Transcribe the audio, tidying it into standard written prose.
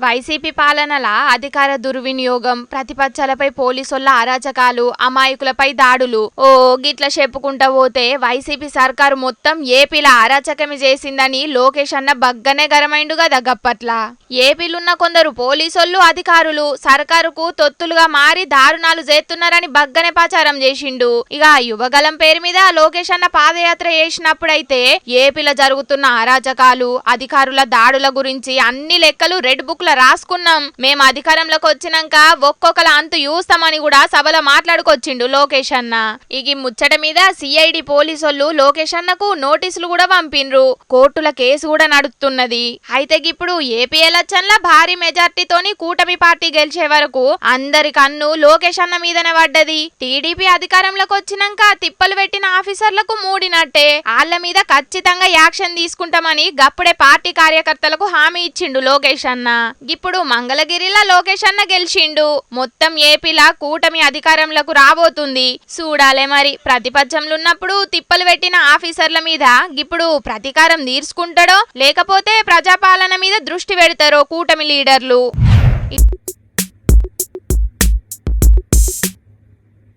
YCP పాలనల అధికార దుర్వినియోగం, ప్రతిపక్షాలపై పోలీసుల అరాచకాలు, అమాయకులపై దాడులు ఓ గిట్ల చెప్పుకుంటా పోతే వైసీపీ సర్కారు మొత్తం ఏపీల అరాచకమే చేసిందని లోకేష్ అన్న బగ్గనే గరమైండు కదా గప్పట్ల. ఏపీలున్న కొందరు పోలీసులు అధికారులు సర్కారుకు తొత్తులుగా మారి దారుణాలు చేస్తున్నారని బగ్గనే ప్రచారం చేసిండు. ఇక యువగలం పేరు మీద లోకేష్ అన్న పాదయాత్ర చేసినప్పుడైతే ఏపీలో జరుగుతున్న అరాచకాలు, అధికారుల దాడుల గురించి అన్ని లెక్కలు రెడ్ బుక్ రాసుకున్నాం, మేము అధికారంలోకి వచ్చినాక ఒక్కొక్కల అంతు చూస్తామని కూడా సభలో మాట్లాడుకొచ్చిండు లోకేష్ అన్న. ఈ ముచ్చట మీద సిఐడి పోలీసులు లోకేష్ అన్నకు నోటీసులు కూడా పంపిండ్రు. కోర్టుల కేసు కూడా నడుస్తున్నది. అయితే ఇప్పుడు ఏపీ ఎలక్షన్ల భారీ మెజార్టీతోని కూటమి పార్టీ గెలిచే వరకు అందరి కన్ను లోకేష్ అన్న మీదనే పడ్డది. టీడీపీ అధికారంలోకి వచ్చినాక తిప్పలు పెట్టిన ఆఫీసర్లకు మూడినట్టే. వాళ్ళ మీద ఖచ్చితంగా యాక్షన్ తీసుకుంటామని గప్పుడే పార్టీ కార్యకర్తలకు హామీ ఇచ్చిండు లోకేష్ అన్న. ఇప్పుడు మంగళగిరిలో లోకేష్ అన్న గెలిచిండు. మొత్తం ఏపీలా కూటమి అధికారంలోకి రాబోతుంది. చూడాలే మరి ప్రతిపక్షంలో ఉన్నప్పుడు తిప్పలు పెట్టిన ఆఫీసర్ల మీద ఇప్పుడు ప్రతీకారం తీర్చుకుంటాడో లేకపోతే ప్రజాపాలన మీద దృష్టి పెడతారో కూటమి లీడర్లు.